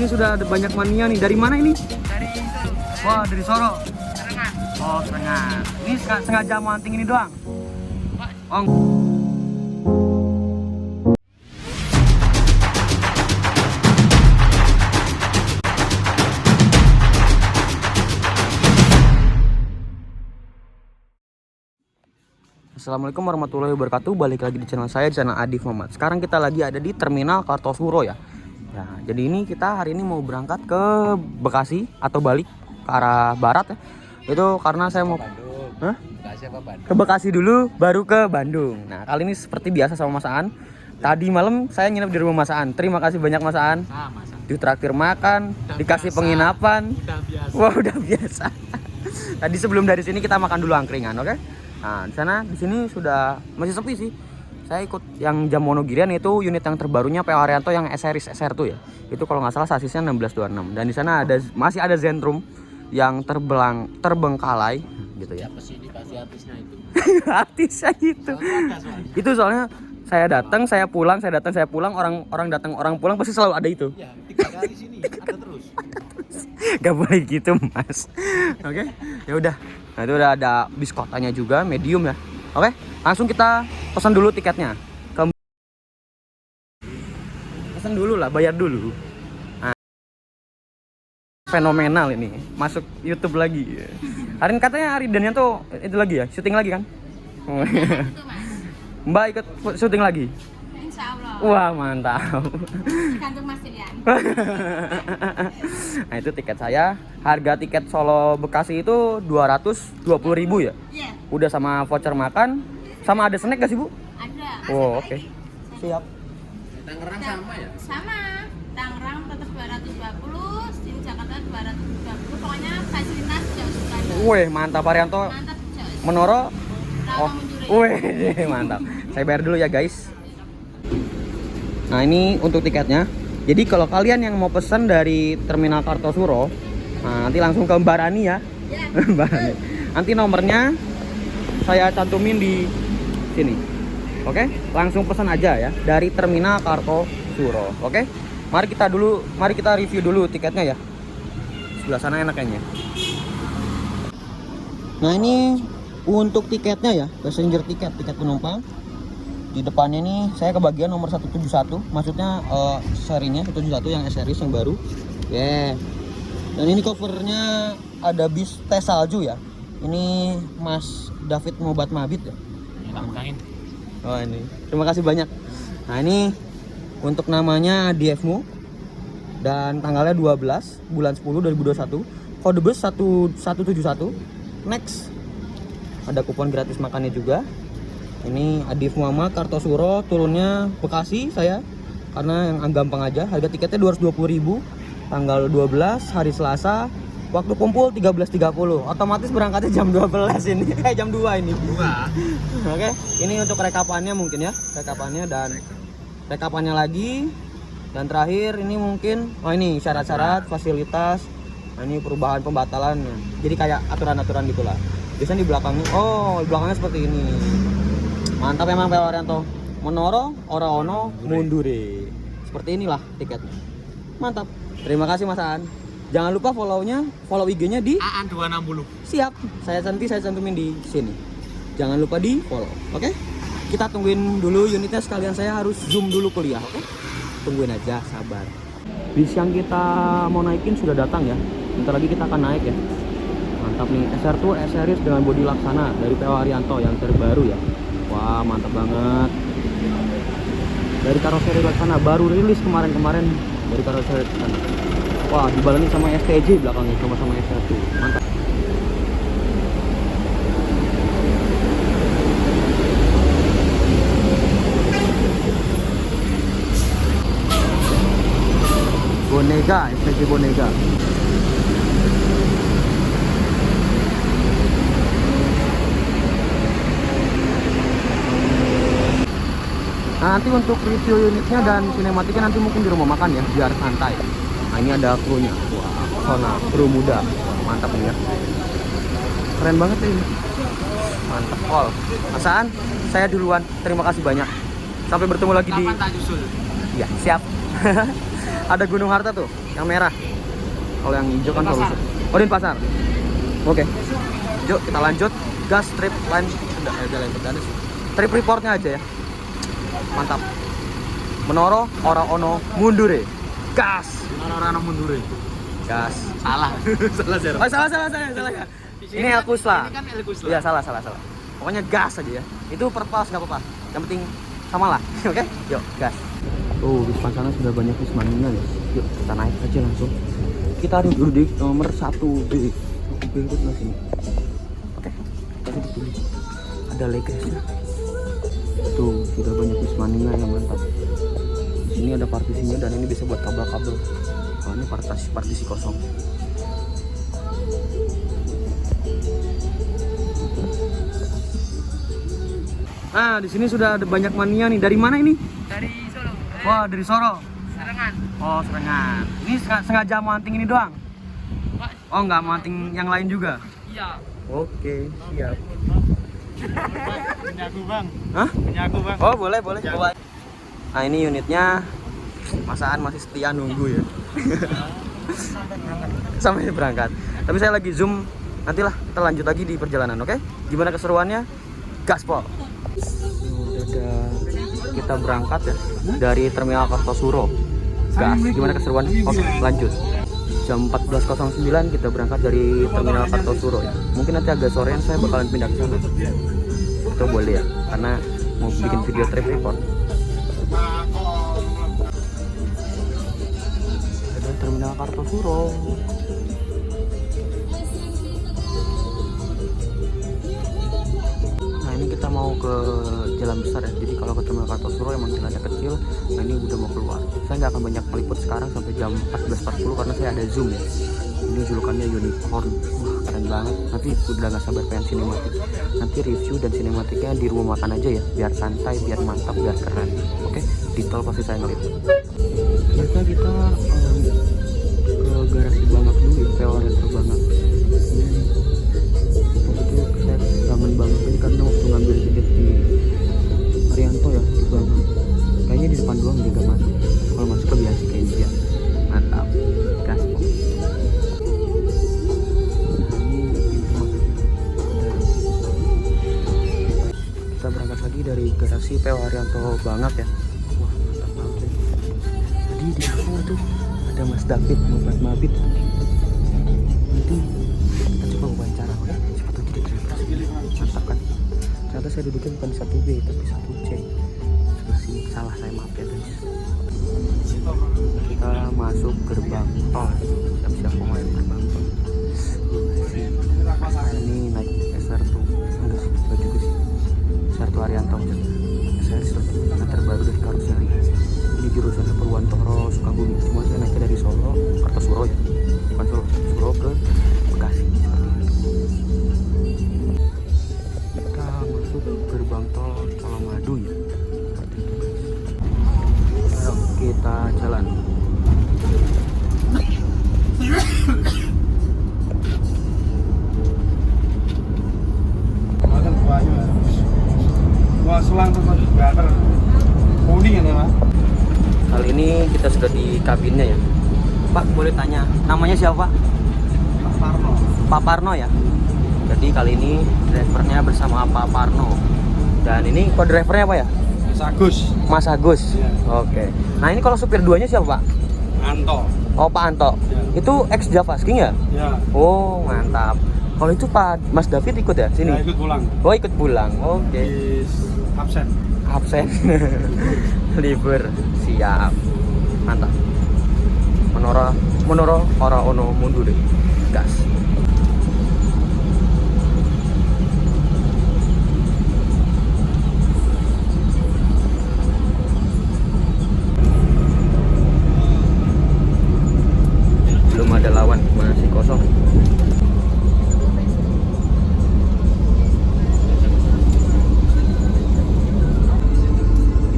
Ini sudah ada banyak mania nih. Dari mana ini? Dari Solo. Wah, dari Solo. Serengan. Oh, Serengan. Ini sengaja mau hunting ini doang. Oh. Assalamualaikum warahmatullahi wabarakatuh. Balik lagi di channel saya, channel Adif Muhammad. Sekarang kita lagi ada di Terminal Kartosuro ya. Ya, jadi ini kita hari ini mau berangkat ke Bekasi atau balik ke arah barat ya. Itu karena saya mau Bandung. Hah? Bekasi apa Bandung? Ke Bekasi dulu baru ke Bandung. Nah, kali ini seperti biasa sama Mas Aan. Tadi malam saya nginep di rumah Mas Aan. Terima kasih banyak Mas Aan. Masa. Ditraktir makan, Udah dikasih biasa. penginapan. Udah biasa. Wah, udah biasa. Tadi sebelum dari sini kita makan dulu angkringan, oke? Nah, di sini sudah masih sepi sih. Saya ikut yang jam Wonogirian, itu unit yang terbarunya PO Haryanto yang S-Series SR2 ya. Itu kalau nggak salah sasisnya 1626. Dan di sana masih ada Zentrum yang terbengkalai gitu ya. Siapa sih ini pasti artisnya itu? Artisnya gitu. Itu soalnya saya datang, saya pulang, saya datang, saya pulang, orang datang, orang pulang pasti selalu ada itu. Ya, 3 kali sini ada terus. Gak boleh gitu Mas. Oke, ya udah. Nah itu udah ada biskotanya juga, medium ya. Oke, langsung kita pesan dulu tiketnya. Pesan dulu lah, bayar dulu. Nah, fenomenal ini, masuk YouTube lagi. Hari ini katanya Ari Danianto itu lagi ya, syuting lagi kan? Mbak ikut syuting lagi? Insya Allah. Wah mantap. Kantung Mas Tilian. Nah itu tiket saya. Harga tiket Solo Bekasi itu 220.000 ya. Iya, Udah sama voucher makan, sama ada snack gak sih Bu? ada. Oh oke. Siap. Tangerang sama ya? Sama. Tangerang tetap 220, sini Jakarta 230. Pokoknya fasilitas jauh sekali. Weh mantap Haryanto. Mantap jauh. Menoro. Rawa Oh, Munjuri. weh mantap. Saya bayar dulu ya guys. Nah ini untuk tiketnya. Jadi kalau kalian yang mau pesan dari Terminal Kartosuro, nah, nanti langsung ke Mbak Rani ya. Ya. Mbak Rani. Nanti nomornya saya cantumin di sini. Oke, langsung pesan aja ya dari Terminal Kartosuro. Oke, mari kita review dulu tiketnya ya. Sebelah sana enak kayaknya. Nah ini untuk tiketnya ya, passenger tiket penumpang. Di depannya nih saya kebagian nomor 171, maksudnya serinya 171 yang S-Series yang baru. Yeah. Dan ini covernya ada bis tes salju ya. Ini Mas David Mobat Mabit ya. Oh ini. Terima kasih banyak. Nah ini untuk namanya DFMU dan tanggalnya 12 bulan 10 2021. Kode bus 1171. Next. Ada kupon gratis makannya juga. Ini Adif Muhammad Kartosuro, turunnya Bekasi saya. Karena yang gampang aja, harga tiketnya 220.000. Tanggal 12 hari Selasa. Waktu kumpul 13.30. Otomatis berangkatnya jam 12 ini. Jam 2 ini. Oke, ini untuk rekapannya mungkin ya. Rekapannya dan rekapannya lagi. Dan terakhir ini mungkin ini syarat-syarat fasilitas. Nah, ini perubahan pembatalannya. Jadi kayak aturan-aturan gitulah. Biasanya di belakangnya, di belakangnya seperti ini. Mantap emang PO Haryanto. Menoro, ora ono, mundure. Seperti inilah tiketnya. Mantap. Terima kasih Mas Aan. Jangan lupa follow IG-nya di Aan 260. Siap. Saya cantumin di sini. Jangan lupa di follow. Oke? Kita tungguin dulu unitnya, sekalian saya harus zoom dulu kuliah, oke? Tungguin aja, sabar. Bis yang kita mau naikin sudah datang ya. Bentar lagi kita akan naik ya. Mantap nih, SR2 S-Series dengan bodi laksana dari PO Haryanto yang terbaru ya. Wah mantap banget. Dari karoseri laksana, baru rilis kemarin dari karoseri laksana. Wah dibarengi sama STJ belakangnya, sama-sama SR2. Mantap. Bonega, STJ Bonega. Nah, nanti untuk review unitnya dan sinematiknya nanti mungkin di rumah makan ya, biar santai. Nah ini ada krunya. Wah, zona kru muda. Mantap nih ya. Keren banget ini. Mantap all. Masaan, saya duluan. Terima kasih banyak. Sampai bertemu lagi di. Kapan tak nyusul? Ya, siap. Ada Gunung Harta tuh. Yang merah. Kalau yang hijau kan solusi. Oh, Denpasar. Oke. Yuk kita lanjut. Gas trip line. Trip reportnya aja ya. Mantap. Menoro ora ono mundure. Gas. Orang-orang mundur. Gas. Salah. Salah zero. Oh, salah ya. Ini Elkusla. Ini kan Elkusla. Iya, salah. Pokoknya gas aja ya. Itu perpals nggak apa-apa. Yang penting samalah. Oke? Yuk, gas. Oh, di depan sana sudah banyak wismaninya ya. Yuk, kita naik aja langsung. Kita duduk di nomor 1B. 1B itu sebelah sini. Oke, kita duduk dulu. Ada legresnya. Tuh, sudah banyak wismaninya yang mantap. Di sini ada partisinya dan ini bisa buat kabel-kabel. Oh, ini partisi kosong. Nah, di sini sudah ada banyak mania nih. Dari mana ini? Dari Solo. Wah, dari Soro. Serengan. Oh, Serengan. Ini sengaja manting ini doang? Oh, nggak manting yang lain juga? Iya. Oke, siap. Punya aku bang. Hah? Punya aku bang. Oh, boleh. Coba. Nah, ini unitnya. Masaan masih setia nunggu ya. Sampai berangkat. Tapi saya lagi zoom. Nantilah kita lanjut lagi di perjalanan, oke? Gimana keseruannya? Gaspol. Kita berangkat ya dari Terminal Kartosuro. Gas. Gimana keseruannya? Oke, lanjut. Jam 14.09 kita berangkat dari Terminal Kartosuro ya. Mungkin nanti agak sorean saya bakalan pindah ke sana. Itu boleh ya, karena mau bikin video trip report. Ada Terminal Kartosuro. Ini kita mau ke jalan besar ya. Jadi kalau ke Terminal Kartosuro emang jalannya kecil. Nah, ini udah mau keluar. Saya nggak akan banyak meliput sekarang sampai jam 14.40 karena saya ada zoom ya. Ini julukannya unicorn. Wah, keren banget. Nanti udah nggak sabar pengen sinematik. Nanti review dan sinematiknya di rumah makan aja ya. Biar santai, biar mantap, biar keren. Oke, di tol pasti saya ngeliput. Ternyata kita ke garasi banget dulu ya. Teoritor banget. Kangen banget ini karena waktu ngambil tiket di Arianto ya di Bangka. Kayaknya di depan doang dia gak masuk. Kalau masuk ke biasa kayak dia. Mantap. Gaspol. Nah, ini pintu masuknya. Kita berangkat lagi dari garasi PO Arianto banget ya. Wah, mantap banget ya. Tadi di sana tuh ada Mas David, Mas Mabit. Nanti kita coba wawancara, oke? Mantap kan? Ternyata saya duduknya bukan di 1B tapi 1C. Sebelah sini salah saya, maaf ya guys. Kita masuk gerbang tol. Siap-siap mau main gerbang tol. Ini naik SR2. Enggak sih, enggak juga sih. SR2 Arianto. SR yang terbaru dari Karuseri. Ini jurusan Purwantoro, Sukabumi. Cuma saya naiknya dari Solo, Kartosuro ya. Bukan Solo ke Bekasi. Gerbang tol Colomadu ya. Ayo kita jalan. Kali ini kita sudah di kabinnya ya. Pak, boleh tanya namanya siapa? Pak Parno. Pak Parno ya. Jadi kali ini drivernya bersama Pak Parno. Dan ini kok drivernya apa ya? Mas Agus. Mas Agus. Ya. Oke. Nah, ini kalau supir duanya siapa, Pak? Anto. Oh, Pak Anto. Ya. Itu ex Javasking ya? Ya. Oh, mantap. Kalau itu Pak Mas David ikut ya sini? Ya, ikut pulang. Oh, ikut pulang. Oke. Absen. Absen. Libur. Siap. Mantap. Menoro ora ono mundur deh. Gas. Belum ada lawan, masih kosong.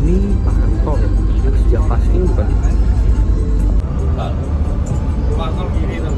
Ini Pak Anto ya, ex Javasking bukan? Pak kiri tuh.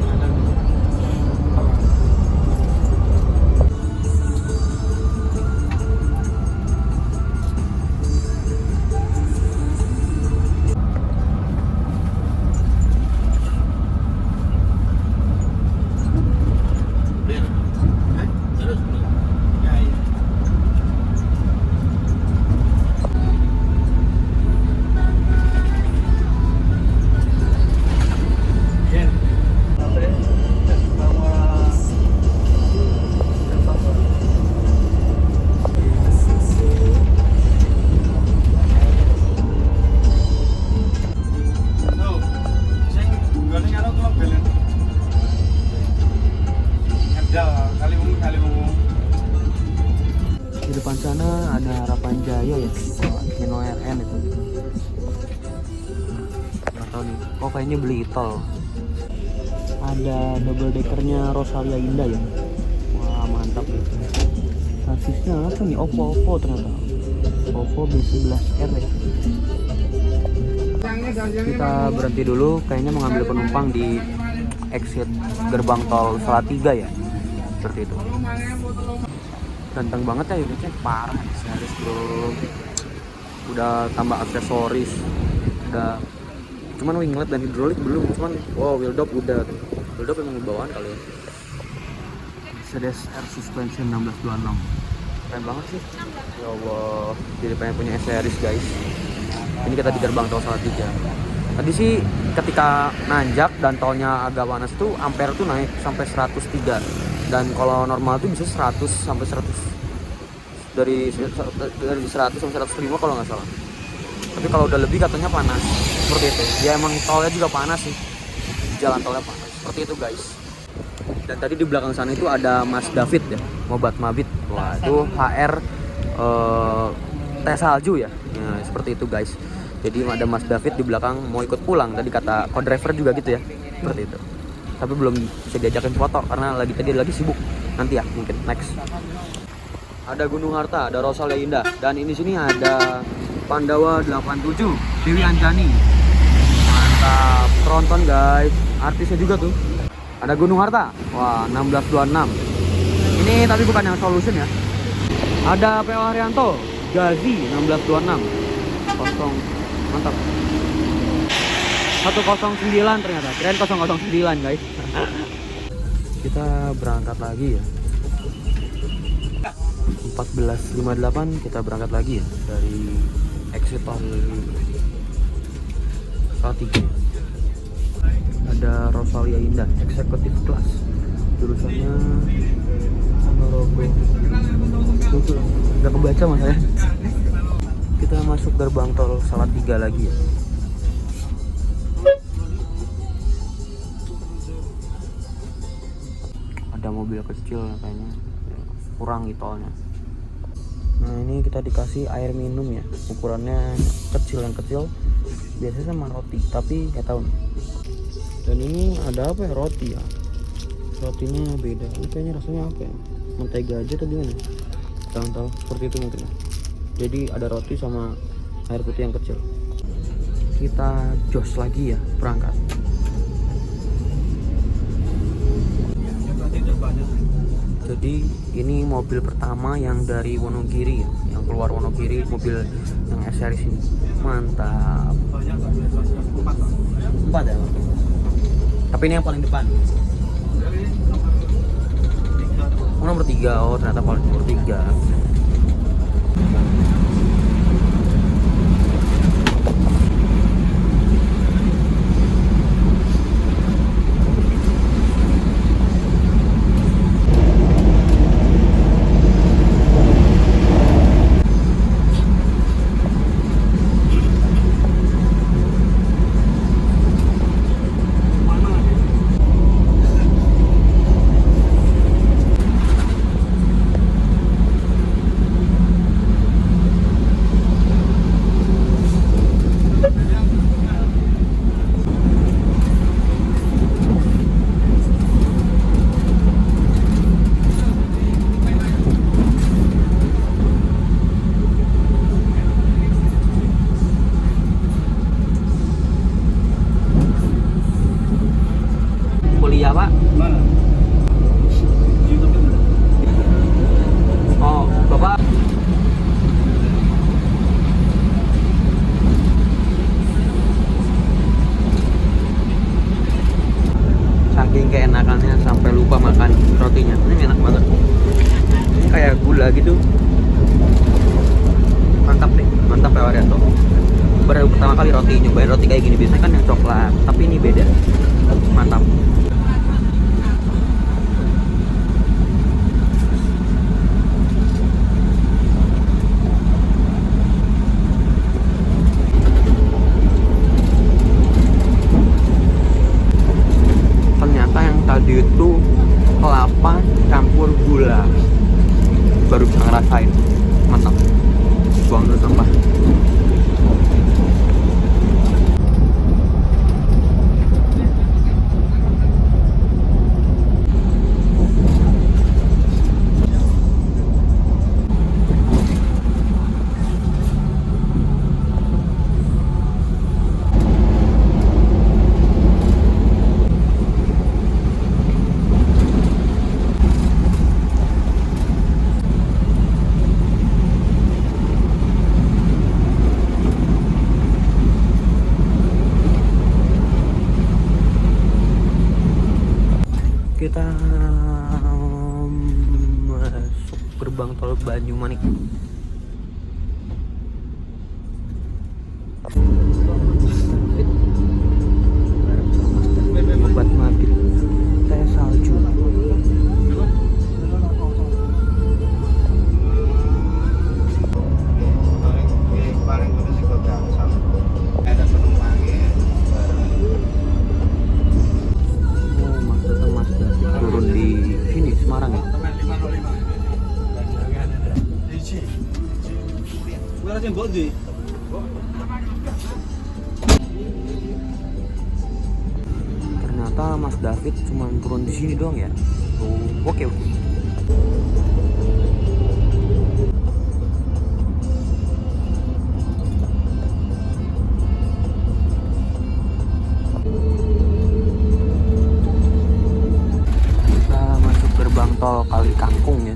Di depan sana ada Harapan Jaya ya, Mino RN itu. Nggak tahu nih, kok kayaknya beli tol. Ada double deckernya Rosalia Indah ya. Wah mantap gitu. Sasisnya apa nih? Oppo ternyata. Oppo B11R ya. Kita berhenti dulu, kayaknya mengambil penumpang di exit gerbang tol Salatiga ya. Seperti itu. Ganteng banget ya unitnya, parah, serius bro. Udah tambah aksesoris, udah, cuman winglet dan hidrolik belum, cuman wow wheel dop udah. Wheel dop emang bawaan kali ya. Mercedes R suspension 1626, keren banget sih. Ya Allah, jadi pengen punya S-Series guys. Ini kita di gerbang tol Salatiga. Tadi sih ketika nanjak dan tolnya agak panas tuh ampere tuh naik sampai 103, dan kalau normal tuh bisa 100 sampai 100, dari 100 sampai 105 kalau nggak salah. Tapi kalau udah lebih katanya panas, seperti itu ya. Emang tolnya juga panas sih, jalan tolnya panas, seperti itu guys. Dan tadi di belakang sana itu ada Mas David ya, Mobat Mabit. Wah itu HR teh salju ya. Nah, seperti itu guys. Jadi ada Mas David di belakang mau ikut pulang, tadi kata co-driver juga gitu ya, seperti itu. Tapi belum bisa diajakin foto karena tadi lagi sibuk. Nanti ya mungkin next. Ada Gunung Harta, ada Rosalia Indah, dan ini sini ada Pandawa 87 Dewi Anjani. Mantap, tronton guys, artisnya juga tuh. Ada Gunung Harta, wah 1626. Ini tapi bukan yang Solution ya. Ada PO Haryanto, Gazi 1626. Kosong, mantap. 109 ternyata, keren 009 guys. Kita berangkat lagi ya. 14.58 kita berangkat lagi ya dari exit tol Salatiga. Ada Rosalia Indah Executive Class, jurusannya Ponorogo. Udah kebaca mas ya. Kita masuk gerbang tol Salatiga lagi ya. Ada mobil kecil kayaknya, kurang gitu tolnya. Nah ini kita dikasih air minum ya, ukurannya kecil, yang kecil biasanya sama roti, tapi nggak tahu nih. Dan ini ada apa ya, roti ya, rotinya beda. Ini kayaknya rasanya apa ya, mentega aja atau gimana, jangan tahu, seperti itu mungkin ya. Jadi ada roti sama air putih yang kecil. Kita jos lagi ya, berangkat. Jadi ini mobil pertama yang dari Wonogiri ya, yang keluar Wonogiri, mobil yang S-Series ini. Mantap. 4 ya. Tapi ini yang paling depan. Oh, nomor 3. Oh, ternyata paling nomor 3. baru bisa ngerasain. Mantap. Buang dulu sampah. Kita masuk gerbang tol Banyumanik. Obat maghrib, teh salju. Paling kudu sih kok gangsal. Ada penumpangnya. Oh, maksudnya Mas David turun di sini Semarang ya? Teman 505. Iji. Gue rasa mbok di. Ternyata Mas David cuma turun di sini doang ya? Oh, oke. Kita masuk gerbang tol Kali Kangkung ya.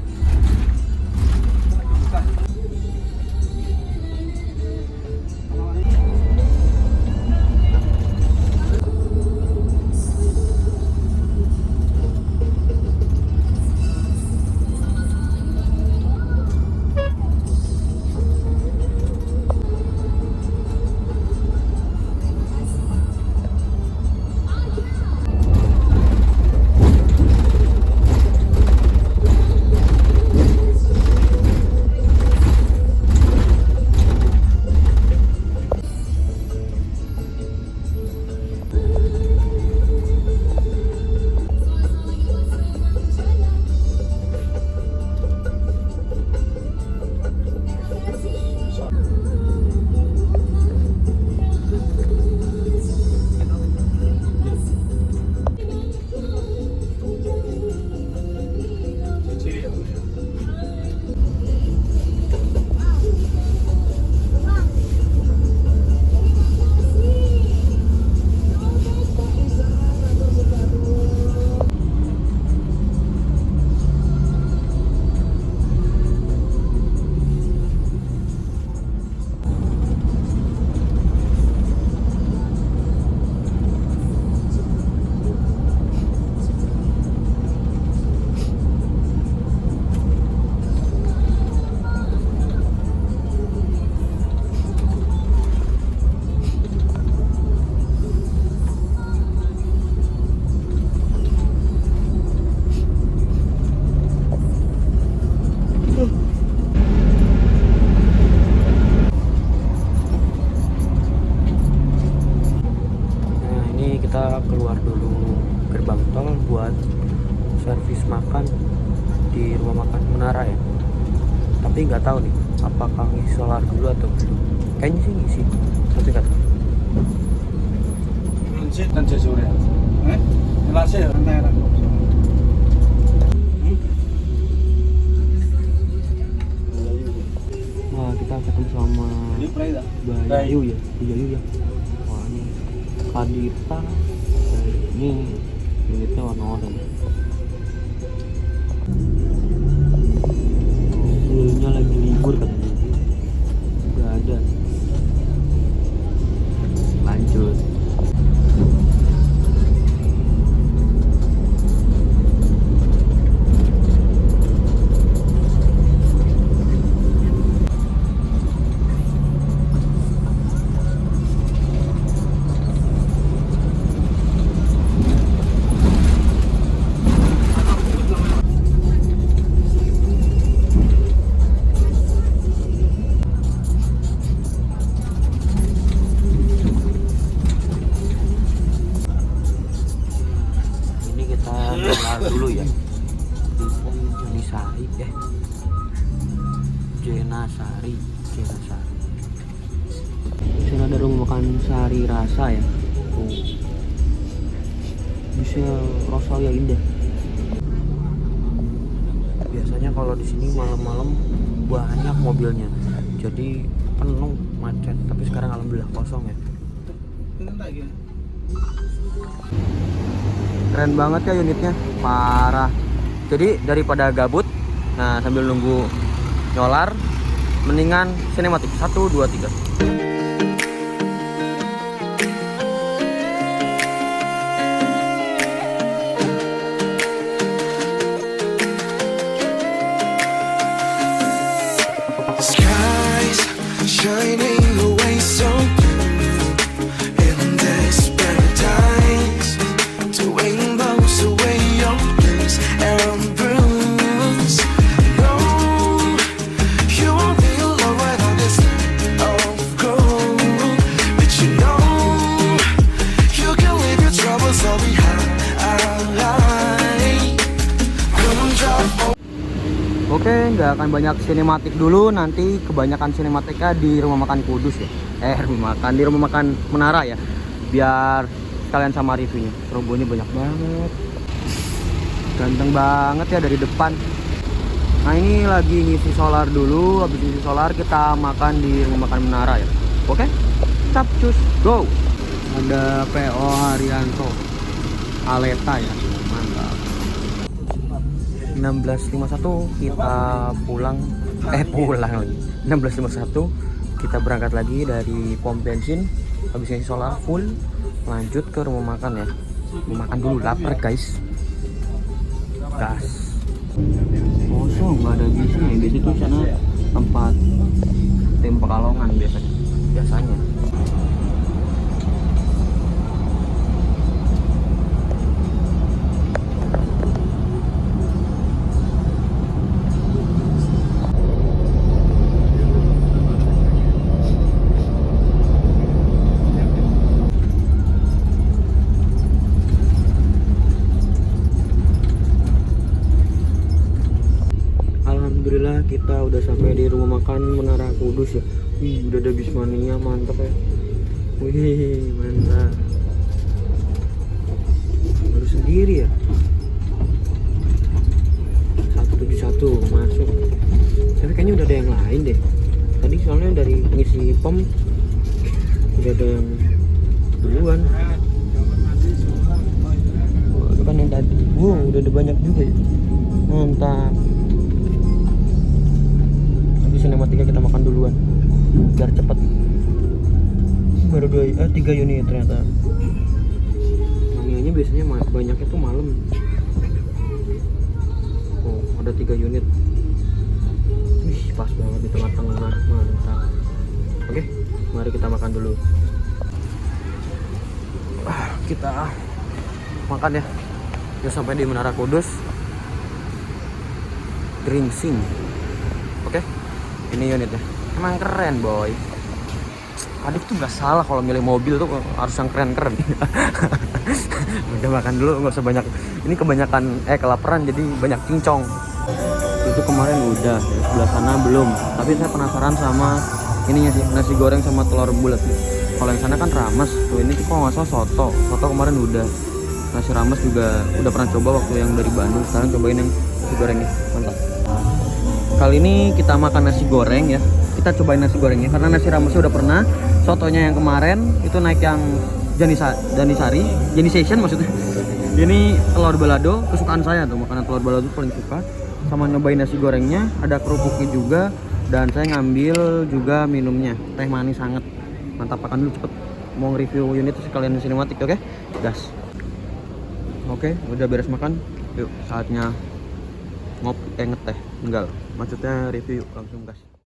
Kita keluar dulu gerbang tol buat servis makan di rumah makan Menara ya. Tapi nggak tahu nih apakah ngisi solar dulu atau belum. Kayaknya sih ngisi, tapi nggak tahu. Transit dan Jazore. Jelasnya antara. Wah, kita ketemu sama Bayu ya, Bayu ya. Wah, ini Kadita. Ini unitnya warna oranye. Mobilnya lagi libur katanya. Nggak ada. Lanjut. Ya. Jenasari. Sini ada rumah makan Sari Rasa ya. Tuh. Bisa rasa ya indah. Biasanya kalau di sini malam-malam banyak mobilnya. Jadi penuh macet. Tapi sekarang alhamdulillah kosong ya. Keren banget ya unitnya, parah. Jadi daripada gabut, nah sambil nunggu nyolar, mendingan sinematik 1, 2, 3. Skies shining away so blue in this paradise, doing blows away your blues and bruise. No, you won't be alone right on this night of gold, but you know you can leave your troubles all behind. Come drop. Oke, nggak akan banyak sinematik dulu, nanti kebanyakan sinematiknya di rumah makan Kudus ya. Di rumah makan Menara ya. Biar sekalian sama reviewnya. Robonya banyak banget. Ganteng banget ya dari depan. Nah ini lagi ngisi solar dulu, habis ngisi solar kita makan di rumah makan Menara ya. Oke, capcus, go. Ada PO Haryanto, Aleta ya, mantap. 16.51 kita pulang lagi. 16.51 kita berangkat lagi dari pom bensin, habis ngisi solar full, lanjut ke rumah makan ya. Mau makan dulu, lapar guys. Gas. Kosong, nggak ada bisnya. Biasanya tuh sana tempat tim Pekalongan biasanya. Alhamdulillah kita udah sampai di rumah makan Menara Kudus ya. Wih, udah ada bismania, mantap ya. Wih, mantap. Baru sendiri ya. 171 masuk. Tapi kayaknya udah ada yang lain deh. Tadi soalnya dari ngisi pom udah ada yang duluan. Oh, itu kan yang tadi. Wow, udah ada banyak juga ya. Mantap. Sinematika kita makan duluan biar cepet. Baru 3 unit ternyata. Manianya biasanya banyaknya tuh malam. Oh, ada 3 unit. Wih, pas banget di tengah-tengah, mantap. Oke, mari kita makan dulu. Kita makan ya. Udah sampai di Menara Kudus. Dringsing. Oke. Ini unitnya, emang keren boy. Adik tuh nggak salah kalau milih mobil tuh harus yang keren-keren. Udah makan dulu, nggak usah banyak. Ini kebanyakan kelaparan jadi banyak cincong. Itu kemarin udah, ya, sebelah sana belum. Tapi saya penasaran sama ininya sih, nasi goreng sama telur bulat. Kalau yang sana kan rames, tuh ini kok nggak salah soto. Soto kemarin udah. Nasi rames juga udah pernah coba waktu yang dari Bandung. Sekarang cobain yang nasi gorengnya, mantap. Kali ini kita makan nasi goreng ya. Kita cobain nasi gorengnya karena nasi ramesnya udah pernah. Sotonya yang kemarin itu naik yang Janisation maksudnya. Ini telur balado, kesukaan saya tuh, makanan telur balado paling suka. Sama nyobain nasi gorengnya, ada kerupuknya juga, dan saya ngambil juga minumnya, teh manis hangat. Mantap, makan dulu cepet. Mau nge-review unit sekalian sinematik, oke? Gas. Oke, udah beres makan. Yuk, saatnya ngeteh. Enggak, maksudnya review, langsung gas.